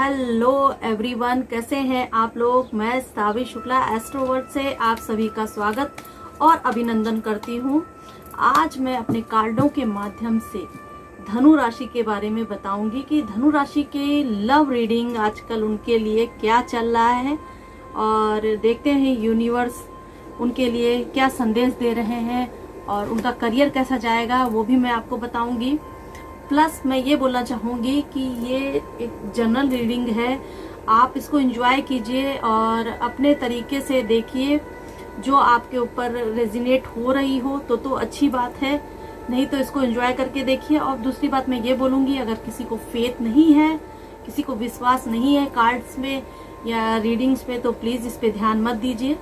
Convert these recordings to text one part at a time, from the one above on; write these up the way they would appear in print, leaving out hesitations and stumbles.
Hello everyone, कैसे हैं आप लोग। मैं सावी शुक्ला एस्ट्रोवर्ड से आप सभी का स्वागत और अभिनंदन करती हूं। आज मैं अपने कार्डों के माध्यम से धनु राशि के बारे में बताऊंगी कि धनु राशि के लव रीडिंग आजकल उनके लिए क्या चल रहा है और देखते हैं यूनिवर्स उनके लिए क्या संदेश दे रहे हैं और उनका करियर कैसा जाएगा वो भी मैं आपको बताऊंगी। प्लस मैं ये बोलना चाहूँगी कि ये एक जनरल रीडिंग है, आप इसको एंजॉय कीजिए और अपने तरीके से देखिए। जो आपके ऊपर रेजिनेट हो रही हो तो अच्छी बात है, नहीं तो इसको एंजॉय करके देखिए। और दूसरी बात मैं ये बोलूँगी, अगर किसी को फेथ नहीं है, किसी को विश्वास नहीं है कार्ड्स में या रीडिंग्स पे, तो प्लीज़ इस पे ध्यान मत दीजिए।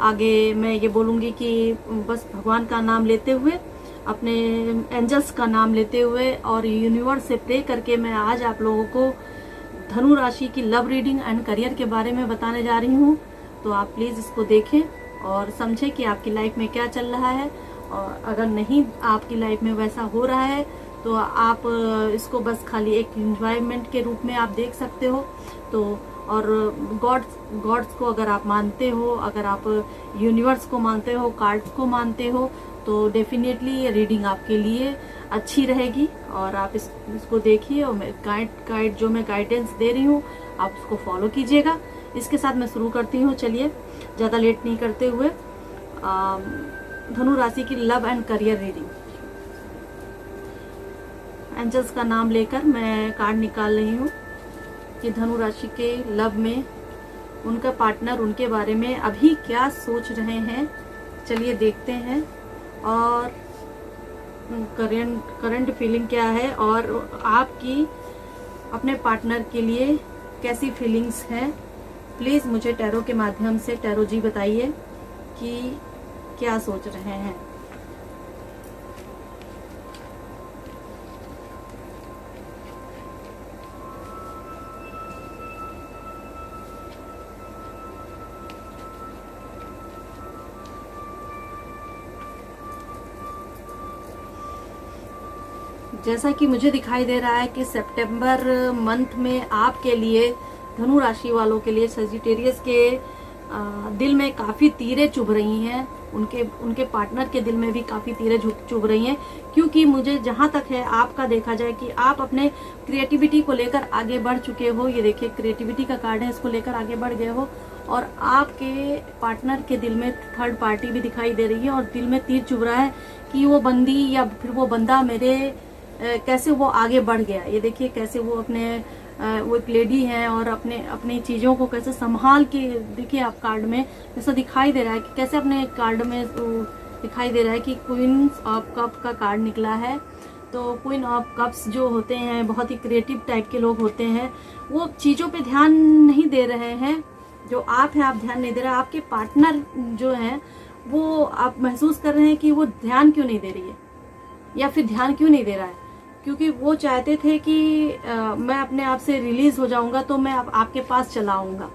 आगे मैं ये बोलूँगी कि बस भगवान का नाम लेते हुए, अपने एंजल्स का नाम लेते हुए और यूनिवर्स से प्रे करके मैं आज आप लोगों को धनु राशि की लव रीडिंग एंड करियर के बारे में बताने जा रही हूँ। तो आप प्लीज़ इसको देखें और समझें कि आपकी लाइफ में क्या चल रहा है, और अगर नहीं आपकी लाइफ में वैसा हो रहा है तो आप इसको बस खाली एक एंजॉयमेंट के रूप में आप देख सकते हो। तो और गॉड्स को अगर आप मानते हो, अगर आप यूनिवर्स को मानते हो, कार्ड्स को मानते हो, तो डेफिनेटली ये रीडिंग आपके लिए अच्छी रहेगी। और आप इसको देखिए और मैं गाइड जो मैं गाइडेंस दे रही हूँ आप उसको फॉलो कीजिएगा। इसके साथ मैं शुरू करती हूँ। चलिए ज़्यादा लेट नहीं करते हुए धनु राशि की love and career reading. Angels का नाम लेकर मैं कार्ड निकाल रही हूँ कि धनु राशि के लव में उनका पार्टनर उनके बारे में अभी क्या सोच रहे हैं। चलिए देखते हैं और करंट फीलिंग क्या है और आपकी अपने पार्टनर के लिए कैसी फीलिंग्स हैं। प्लीज़ मुझे टैरो के माध्यम से टैरो जी बताइए कि क्या सोच रहे हैं। जैसा कि मुझे दिखाई दे रहा है कि सितंबर मंथ में आपके लिए धनु राशि वालों के लिए सजिटेरियस के दिल में काफ़ी तीरें चुभ रही हैं, उनके पार्टनर के दिल में भी काफ़ी तीरें चुभ रही हैं। क्योंकि मुझे जहां तक है आपका देखा जाए कि आप अपने क्रिएटिविटी को लेकर आगे बढ़ चुके हो। ये देखिए क्रिएटिविटी का कार्ड है, इसको लेकर आगे बढ़ गए हो और आपके पार्टनर के दिल में थर्ड पार्टी भी दिखाई दे रही है और दिल में तीर चुभ रहा है कि वो बंदी या फिर वो बंदा मेरे कैसे वो आगे बढ़ गया। ये देखिए कैसे वो वो एक लेडी है और अपनी चीज़ों को कैसे संभाल के, देखिए आप कार्ड में जैसा दिखाई दे रहा है कि कैसे अपने कार्ड में दिखाई दे रहा है कि क्वीन ऑफ कप का कार्ड निकला है। तो क्वीन ऑफ कप्स जो होते हैं बहुत ही क्रिएटिव टाइप के लोग होते हैं, वो चीज़ों पे ध्यान नहीं दे रहे हैं। जो आप हैं आप ध्यान नहीं दे रहे, आपके पार्टनर जो हैं वो आप महसूस कर रहे हैं कि वो ध्यान क्यों नहीं दे रही है या फिर ध्यान क्यों नहीं दे रहा है। क्योंकि वो चाहते थे कि मैं अपने आप से रिलीज हो जाऊंगा तो मैं आपके पास चला आऊंगा,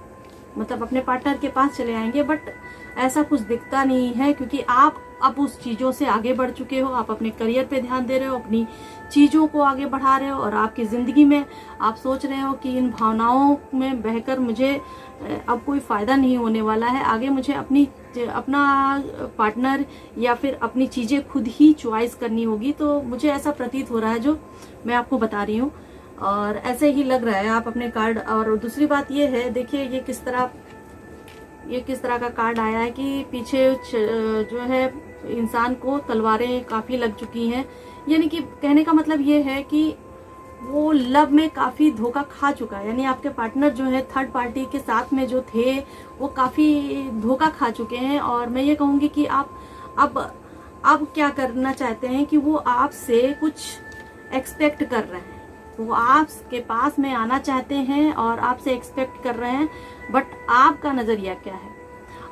मतलब अपने पार्टनर के पास चले आएंगे। बट ऐसा कुछ दिखता नहीं है क्योंकि आप अब उस चीज़ों से आगे बढ़ चुके हो। आप अपने करियर पे ध्यान दे रहे हो, अपनी चीज़ों को आगे बढ़ा रहे हो और आपकी ज़िंदगी में आप सोच रहे हो कि इन भावनाओं में बहकर मुझे अब कोई फ़ायदा नहीं होने वाला है। आगे मुझे अपना पार्टनर या फिर अपनी चीज़ें खुद ही चॉइस करनी होगी। तो मुझे ऐसा प्रतीत हो रहा है जो मैं आपको बता रही हूँ और ऐसे ही लग रहा है आप अपने कार्ड। और दूसरी बात ये है, देखिए ये किस तरह का कार्ड आया है कि पीछे जो है इंसान को तलवारें काफ़ी लग चुकी हैं। यानी कि कहने का मतलब ये है कि वो लव में काफ़ी धोखा खा चुका है। यानी आपके पार्टनर जो है थर्ड पार्टी के साथ में जो थे वो काफ़ी धोखा खा चुके हैं। और मैं ये कहूँगी कि आप अब क्या करना चाहते हैं कि वो आपसे कुछ एक्सपेक्ट कर रहे हैं, वो आपके पास में आना चाहते हैं और आपसे एक्सपेक्ट कर रहे हैं। बट आपका नज़रिया क्या है?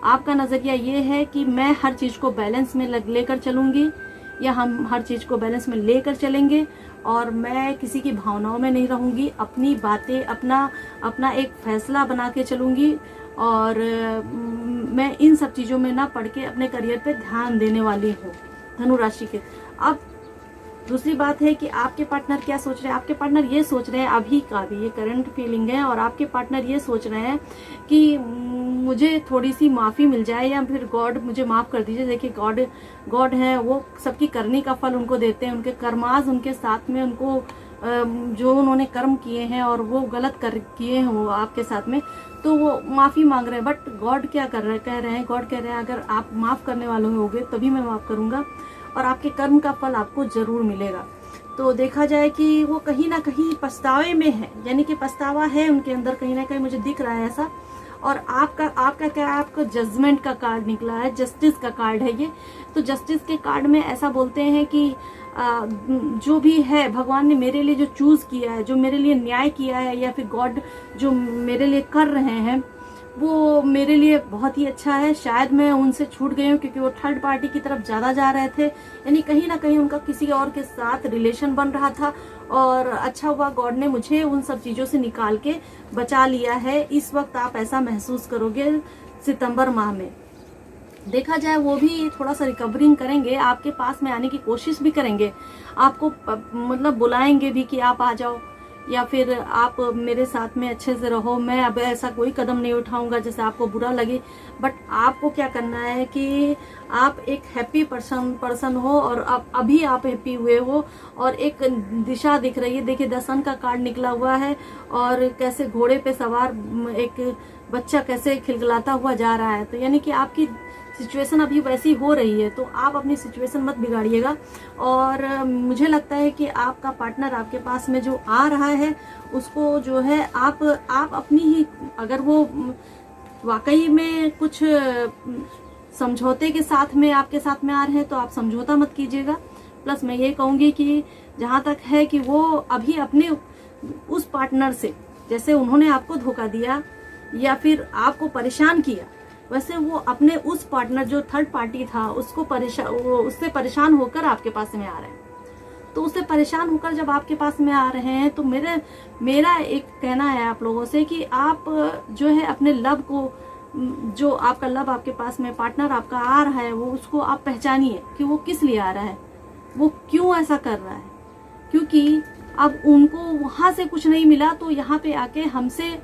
आपका नज़रिया ये है कि मैं हर चीज़ को बैलेंस में लेकर चलूँगी या हम हर चीज़ को बैलेंस में लेकर चलेंगे और मैं किसी की भावनाओं में नहीं रहूँगी, अपनी बातें अपना एक फैसला बना के चलूँगी और मैं इन सब चीज़ों में ना पढ़ के अपने करियर पे ध्यान देने वाली हूँ। धनु राशि के अब दूसरी बात है कि आपके पार्टनर क्या सोच रहे हैं। आपके पार्टनर ये सोच रहे हैं, अभी का भी ये करंट फीलिंग है, और आपके पार्टनर ये सोच रहे हैं कि मुझे थोड़ी सी माफ़ी मिल जाए, या फिर गॉड मुझे माफ़ कर दीजिए। देखिए गॉड है, वो सबकी करनी का फल उनको देते हैं। उनके कर्माज उनके साथ में, उनको जो उन्होंने कर्म किए हैं और वो गलत किए हैं वो आपके साथ में, तो वो माफ़ी मांग रहे हैं। बट गॉड क्या कह रहे हैं, गॉड कह रहे हैं अगर आप माफ़ करने वाले होगे तभी मैं माफ़ करूँगा, और आपके कर्म का फल आपको जरूर मिलेगा। तो देखा जाए कि वो कहीं ना कहीं पछतावे में है, यानी कि पछतावा है उनके अंदर कहीं ना कहीं, मुझे दिख रहा है ऐसा। और आपका क्या है, आपका जजमेंट का कार्ड निकला है, जस्टिस का कार्ड है ये। तो जस्टिस के कार्ड में ऐसा बोलते हैं कि जो भी है भगवान ने मेरे लिए जो चूज किया है, जो मेरे लिए न्याय किया है, या फिर गॉड जो मेरे लिए कर रहे हैं वो मेरे लिए बहुत ही अच्छा है। शायद मैं उनसे छूट गई हूँ क्योंकि वो थर्ड पार्टी की तरफ ज्यादा जा रहे थे, यानी कहीं ना कहीं उनका किसी और के साथ रिलेशन बन रहा था, और अच्छा हुआ गॉड ने मुझे उन सब चीजों से निकाल के बचा लिया है। इस वक्त आप ऐसा महसूस करोगे सितंबर माह में। देखा जाए वो भी थोड़ा सा रिकवरिंग करेंगे, आपके पास में आने की कोशिश भी करेंगे, आपको मतलब बुलाएंगे भी कि आप आ जाओ, या फिर आप मेरे साथ में अच्छे से रहो, मैं अब ऐसा कोई कदम नहीं उठाऊंगा जैसे आपको बुरा लगे। बट आपको क्या करना है कि आप एक हैप्पी पर्सन हो, और अभी आप हैप्पी हुए हो, और एक दिशा दिख रही है। देखिए द सन का कार्ड निकला हुआ है, और कैसे घोड़े पे सवार एक बच्चा कैसे खिलखिलाता हुआ जा रहा है। तो यानी कि आपकी सिचुएशन अभी वैसी हो रही है, तो आप अपनी सिचुएशन मत बिगाड़िएगा। और मुझे लगता है कि आपका पार्टनर आपके पास में जो आ रहा है उसको जो है आप अपनी ही, अगर वो वाकई में कुछ समझौते के साथ में आपके साथ में आ रहे हैं तो आप समझौता मत कीजिएगा। प्लस मैं ये कहूंगी कि जहां तक है कि वो अभी अपने उस पार्टनर से, जैसे उन्होंने आपको धोखा दिया या फिर आपको परेशान किया, वैसे वो अपने उस पार्टनर जो थर्ड पार्टी था उसको उससे परेशान होकर आपके पास में आ रहे हैं। तो उससे परेशान होकर जब आपके पास में आ रहे हैं तो मेरा एक कहना है आप लोगों से कि आप जो है अपने लव को, जो आपका लव आपके पास में पार्टनर आपका आ रहा है, वो उसको आप पहचानिए कि वो किस लिए आ रहा है, वो क्यों ऐसा कर रहा है। क्योंकि अब उनको वहां से कुछ नहीं मिला तो यहाँ पे आके हमसे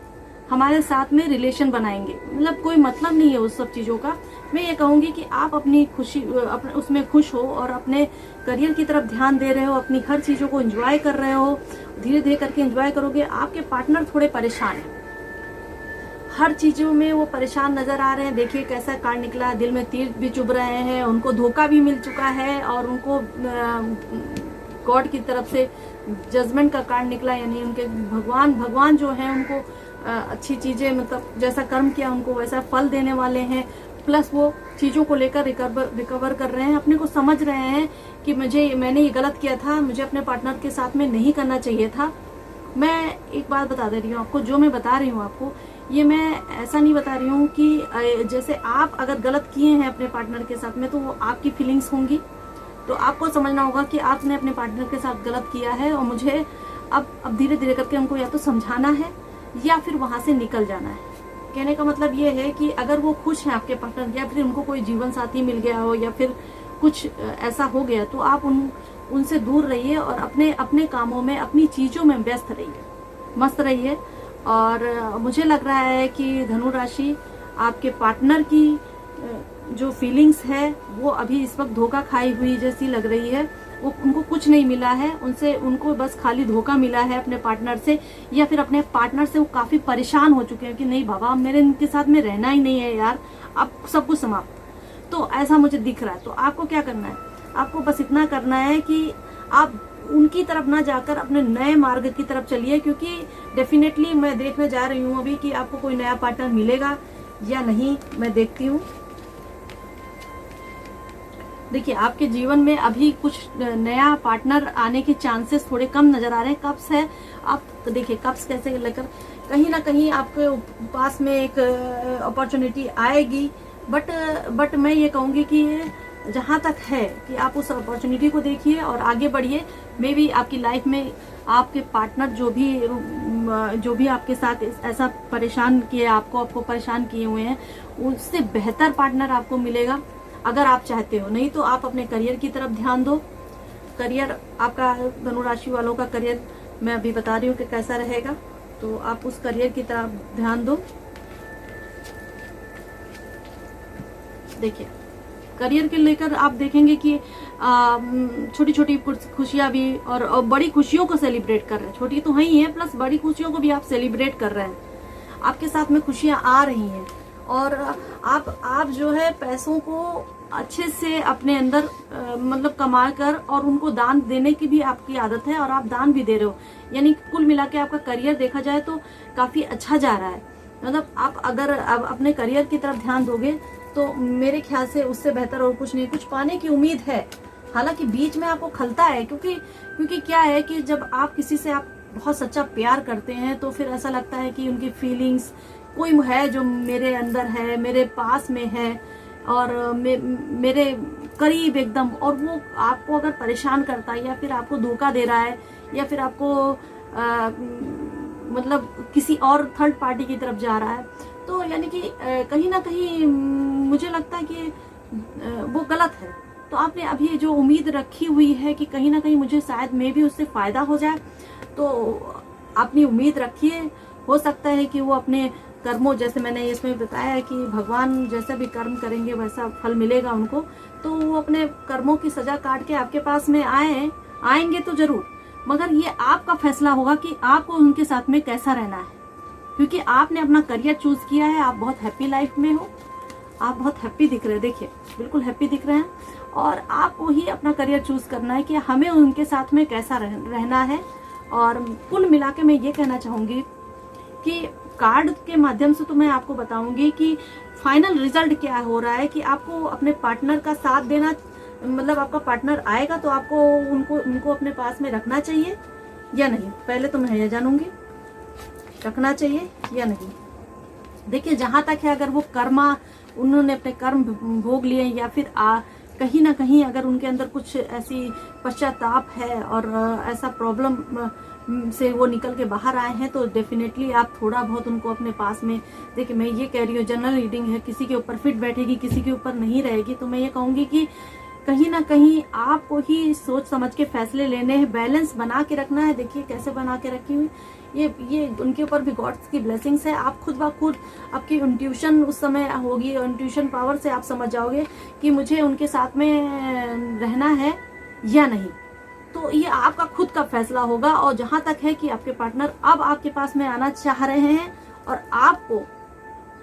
हमारे साथ में रिलेशन बनाएंगे, मतलब कोई मतलब नहीं है उस सब चीजों का। मैं ये कहूंगी कि आप अपनी खुशी अपने उसमें खुश हो और अपने करियर की तरफ ध्यान दे रहे हो, अपनी हर चीजों को एंजॉय कर रहे हो, धीरे धीरे करके एंजॉय करोगे। आपके पार्टनर थोड़े परेशान हैं, हर चीजों में वो परेशान नजर आ रहे हैं। देखिए कैसा कार्ड निकला, दिल में तीर भी चुभ रहे हैं, उनको धोखा भी मिल चुका है, और उनको गॉड की तरफ से जजमेंट का कार्ड निकला, यानी उनके भगवान जो है उनको अच्छी चीजें, मतलब जैसा कर्म किया उनको वैसा फल देने वाले हैं। प्लस वो चीजों को लेकर रिकवर कर रहे हैं, अपने को समझ रहे हैं कि मैंने ये गलत किया था, मुझे अपने पार्टनर के साथ में नहीं करना चाहिए था। मैं एक बात बता दे रही हूँ आपको, जो मैं बता रही हूँ आपको, ये मैं ऐसा नहीं बता रही हूँ कि जैसे आप अगर गलत किए हैं अपने पार्टनर के साथ में तो वो आपकी फीलिंग्स होंगी, तो आपको समझना होगा कि आपने अपने पार्टनर के साथ गलत किया है, और मुझे अब धीरे धीरे करके उनको या तो समझाना है या फिर वहां से निकल जाना है। कहने का मतलब ये है कि अगर वो खुश हैं आपके पार्टनर, या फिर उनको कोई जीवन साथी मिल गया हो, या फिर कुछ ऐसा हो गया, तो आप उनसे दूर रहिए और अपने कामों में, अपनी चीजों में व्यस्त रहिए, मस्त रहिए। और मुझे लग रहा है कि धनु राशि आपके पार्टनर की जो फीलिंग्स है वो अभी इस वक्त धोखा खाई हुई जैसी लग रही है। उनको कुछ नहीं मिला है उनको बस खाली धोखा मिला है अपने पार्टनर से, या फिर अपने पार्टनर से वो काफी परेशान हो चुके हैं कि नहीं बाबा मेरे इनके साथ में रहना ही नहीं है यार, अब सब कुछ समाप्त। तो ऐसा मुझे दिख रहा है। तो आपको क्या करना है, आपको बस इतना करना है कि आप उनकी तरफ ना जाकर अपने नए मार्ग की तरफ चलिए, क्योंकि डेफिनेटली मैं देखने जा रही हूँ अभी कि आपको कोई नया पार्टनर मिलेगा या नहीं, मैं देखती हूँ। देखिए आपके जीवन में अभी कुछ नया पार्टनर आने के चांसेस थोड़े कम नजर आ रहे हैं। कप्स है, आप देखिए कप्स कैसे लेकर कहीं ना कहीं आपके पास में एक अपॉर्चुनिटी आएगी, बट मैं ये कहूंगी कि जहां तक है कि आप उस अपॉर्चुनिटी को देखिए और आगे बढ़िए। मे बी आपकी लाइफ में आपके पार्टनर जो भी आपके साथ ऐसा परेशान किए, आपको परेशान किए हुए हैं, उससे बेहतर पार्टनर आपको मिलेगा अगर आप चाहते हो। नहीं तो आप अपने करियर की तरफ ध्यान दो, करियर आपका, धनु राशि वालों का करियर मैं अभी बता रही हूँ कि कैसा रहेगा, तो आप उस करियर की तरफ ध्यान दो। देखिए करियर के लेकर आप देखेंगे कि छोटी छोटी खुशियां भी और बड़ी खुशियों को सेलिब्रेट कर रहे हैं। छोटी तो है ही है, प्लस बड़ी खुशियों को भी आप सेलिब्रेट कर रहे हैं। आपके साथ में खुशियां आ रही हैं और आप जो है पैसों को अच्छे से अपने अंदर मतलब कमा कर और उनको दान देने की भी आपकी आदत है और आप दान भी दे रहे हो। यानी कुल मिला के आपका करियर देखा जाए तो काफी अच्छा जा रहा है। मतलब आप अगर अपने करियर की तरफ ध्यान दोगे तो मेरे ख्याल से उससे बेहतर और कुछ नहीं। कुछ पाने की उम्मीद है, हालांकि बीच में आपको खलता है, क्योंकि क्या है कि जब आप किसी से आप बहुत सच्चा प्यार करते हैं तो फिर ऐसा लगता है कि उनकी फीलिंग्स कोई है जो मेरे अंदर है, मेरे पास में है और मेरे करीब एकदम, और वो आपको अगर परेशान करता है या फिर आपको धोखा दे रहा है या फिर आपको मतलब किसी और थर्ड पार्टी की तरफ जा रहा है, तो यानी कि कहीं ना कहीं मुझे लगता है कि वो गलत है। तो आपने अभी जो उम्मीद रखी हुई है कि कहीं ना कहीं मुझे शायद में भी उससे फायदा हो जाए, तो अपनी उम्मीद रखिए। हो सकता है कि वो अपने कर्मों, जैसे मैंने इसमें बताया है कि भगवान जैसा भी कर्म करेंगे वैसा फल मिलेगा उनको, तो वो अपने कर्मों की सजा काट के आपके पास में आएंगे तो जरूर, मगर ये आपका फैसला होगा कि आपको उनके साथ में कैसा रहना है, क्योंकि आपने अपना करियर चूज किया है। आप बहुत हैप्पी लाइफ में हो, आप बहुत हैप्पी दिख रहे हैं, देखिए बिल्कुल हैप्पी दिख रहे हैं, और आपको ही अपना करियर चूज करना है कि हमें उनके साथ में कैसा रहना है। और कुल मिला के मैं ये कहना चाहूंगी कि कार्ड के माध्यम से तो मैं आपको बताऊंगी कि फाइनल रिजल्ट क्या हो रहा है, कि आपको अपने पार्टनर का साथ देना, मतलब आपका पार्टनर आएगा तो आपको उनको अपने पास में रखना चाहिए या नहीं, पहले तो मैं ये जानूंगी रखना चाहिए या नहीं। देखिए जहां तक है, अगर वो उन्होंने अपने कर्म भोग लिए या फिर कहीं ना कहीं अगर उनके अंदर कुछ ऐसी पश्चाताप है और ऐसा प्रॉब्लम से वो निकल के बाहर आए हैं, तो डेफिनेटली आप थोड़ा बहुत उनको अपने पास में, देखिए मैं ये कह रही हूँ जनरल रीडिंग है, किसी के ऊपर फिट बैठेगी किसी के ऊपर नहीं रहेगी, तो मैं ये कहूंगी कि कहीं ना कहीं आपको ही सोच समझ के फैसले लेने हैं, बैलेंस बना के रखना है। देखिए कैसे बना के रखी हुई, ये उनके ऊपर भी गॉड्स की ब्लेसिंग्स है। आप खुद ब खुद आपकी इंट्यूशन उस समय होगी, इंट्यूशन पावर से आप समझ जाओगे कि मुझे उनके साथ में रहना है या नहीं। तो ये आपका खुद का फैसला होगा। और जहां तक है कि आपके पार्टनर अब आपके पास में आना चाह रहे हैं और आपको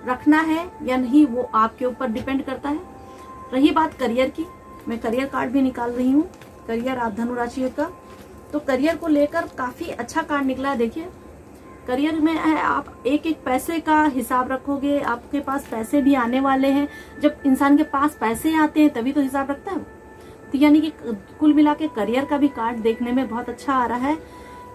रखना है या नहीं, वो आपके ऊपर डिपेंड करता है। रही बात करियर की, मैं करियर कार्ड भी निकाल रही हूँ, करियर आप धनु राशि का, तो करियर को लेकर काफी अच्छा कार्ड निकला है। देखिए करियर में है, आप एक एक पैसे का हिसाब रखोगे, आपके पास पैसे भी आने वाले हैं। जब इंसान के पास पैसे आते हैं तभी तो हिसाब रखता है। तो यानी कि कुल मिला के करियर का भी कार्ड देखने में बहुत अच्छा आ रहा है।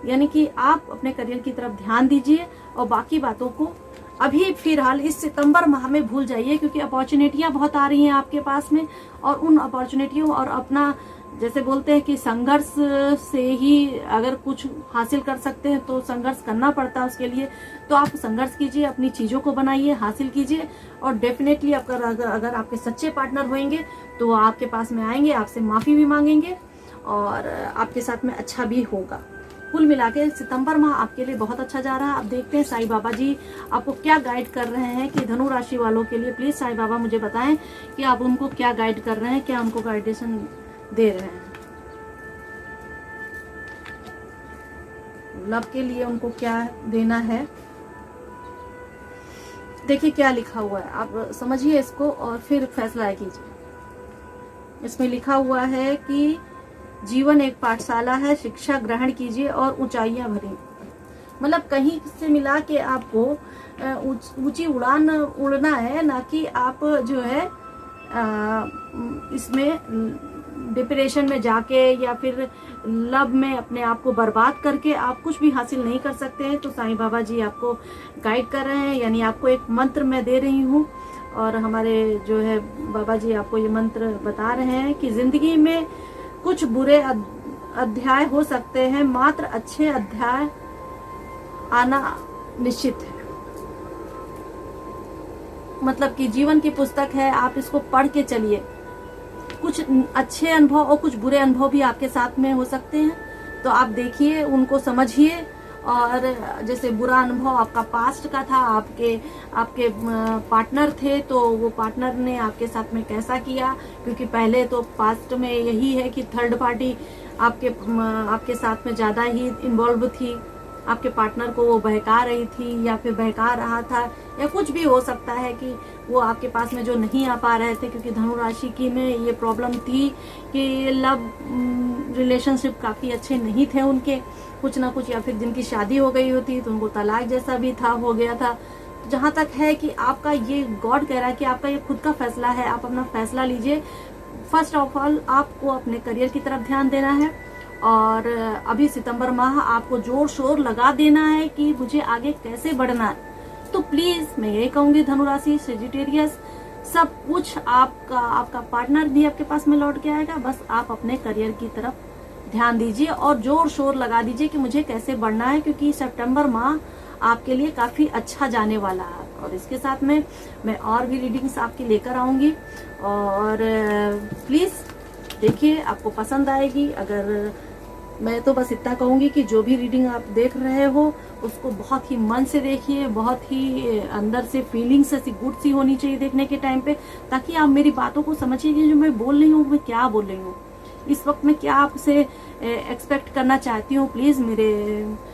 यानी कि आप अपने करियर की तरफ ध्यान दीजिए और बाकी बातों को अभी फिलहाल इस सितंबर माह में भूल जाइए, क्योंकि अपॉर्चुनिटियां बहुत आ रही हैं आपके पास में, और उन अपॉर्चुनिटियों और अपना जैसे बोलते हैं कि संघर्ष से ही अगर कुछ हासिल कर सकते हैं तो संघर्ष करना पड़ता है उसके लिए। तो आप संघर्ष कीजिए, अपनी चीजों को बनाइए, हासिल कीजिए, और डेफिनेटली अगर आपके सच्चे पार्टनर होंगे तो वो आपके पास में आएंगे, आपसे माफी भी मांगेंगे और आपके साथ में अच्छा भी होगा। कुल मिला के सितंबर माह आपके लिए बहुत अच्छा जा रहा है। आप देखते हैं साईं बाबा जी आपको क्या गाइड कर रहे हैं कि धनु राशि वालों के लिए। प्लीज साईं बाबा मुझे बताएं कि आप उनको क्या गाइड कर रहे हैं, क्या उनको गाइडेशन दे रहे हैं, लव के लिए उनको क्या देना है। देखिए क्या लिखा हुआ है, आप समझिए इसको और फिर फैसला कीजिए। इसमें लिखा हुआ है कि जीवन एक पाठशाला है, शिक्षा ग्रहण कीजिए और ऊंचाइयां भरी। मतलब कहीं से मिला के आपको ऊंची उड़ान उड़ना है, ना कि आप जो है इसमें डिप्रेशन में जाके या फिर लव में अपने आप को बर्बाद करके आप कुछ भी हासिल नहीं कर सकते हैं। तो साईं बाबा जी आपको गाइड कर रहे हैं, यानी आपको एक मंत्र मैं दे रही हूँ और हमारे जो है बाबा जी आपको ये मंत्र बता रहे हैं कि जिंदगी में कुछ बुरे अध्याय हो सकते हैं, मात्र अच्छे अध्याय आना निश्चित है। मतलब कि जीवन की पुस्तक है, आप इसको पढ़ के चलिए। कुछ अच्छे अनुभव और कुछ बुरे अनुभव भी आपके साथ में हो सकते हैं, तो आप देखिए, उनको समझिए। और जैसे बुरा अनुभव आपका पास्ट का था, आपके पार्टनर थे, तो वो पार्टनर ने आपके साथ में कैसा किया, क्योंकि पहले तो पास्ट में यही है कि थर्ड पार्टी आपके साथ में ज्यादा ही इन्वॉल्व थी, आपके पार्टनर को वो बहका रही थी या फिर बहका रहा था, या कुछ भी हो सकता है कि वो आपके पास में जो नहीं आ पा रहे थे, क्योंकि धनु राशि की में ये प्रॉब्लम थी कि लव रिलेशनशिप काफी अच्छे नहीं थे उनके, कुछ ना कुछ, या फिर जिनकी शादी हो गई होती तो उनको तलाक जैसा भी था, हो गया था। जहां तक है कि आपका ये गॉड कह रहा है कि आपका ये खुद का फैसला है, आप अपना फैसला लीजिए। फर्स्ट ऑफ ऑल आपको अपने करियर की तरफ ध्यान देना है, और अभी सितंबर माह आपको जोर शोर लगा देना है कि मुझे आगे कैसे बढ़ना है। तो प्लीज मैं यही कहूंगी धनु राशि, सेजिटेरियस, सब कुछ आपका पार्टनर भी आपके पास में लौट के आएगा, बस आप अपने करियर की तरफ ध्यान दीजिए और जोर शोर लगा दीजिए कि मुझे कैसे बढ़ना है, क्योंकि सितंबर माह आपके लिए काफी अच्छा जाने वाला है। और इसके साथ में मैं और भी रीडिंग्स आपकी लेकर आऊंगी, और प्लीज देखिए, आपको पसंद आएगी। अगर मैं तो बस इतना कहूंगी कि जो भी रीडिंग आप देख रहे हो उसको बहुत ही मन से देखिए, बहुत ही अंदर से फीलिंग्स ऐसी गुड सी होनी चाहिए देखने के टाइम पे, ताकि आप मेरी बातों को समझिए कि जो मैं बोल रही हूँ मैं क्या बोल रही हूँ, इस वक्त मैं क्या आपसे एक्सपेक्ट करना चाहती हूँ। प्लीज मेरे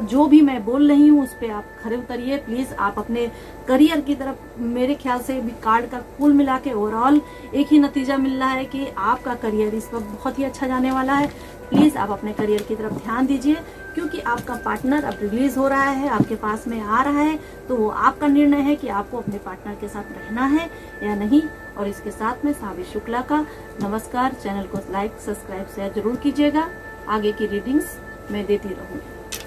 जो भी मैं बोल रही हूँ उस पर आप खरे उतरिए। प्लीज आप अपने करियर की तरफ, मेरे ख्याल से भी कार्ड का कुल मिला के ओवरऑल एक ही नतीजा मिल रहा है कि आपका करियर इस वक्त बहुत ही अच्छा जाने वाला है। प्लीज आप अपने करियर की तरफ ध्यान दीजिए, क्योंकि आपका पार्टनर अब रिलीज हो रहा है, आपके पास में आ रहा है, तो वो आपका निर्णय है कि आपको अपने पार्टनर के साथ रहना है या नहीं। और इसके साथ में सावी शुक्ला का नमस्कार। चैनल को लाइक, सब्सक्राइब, शेयर जरूर कीजिएगा। आगे की रीडिंग्स मैं देती रहूंगी।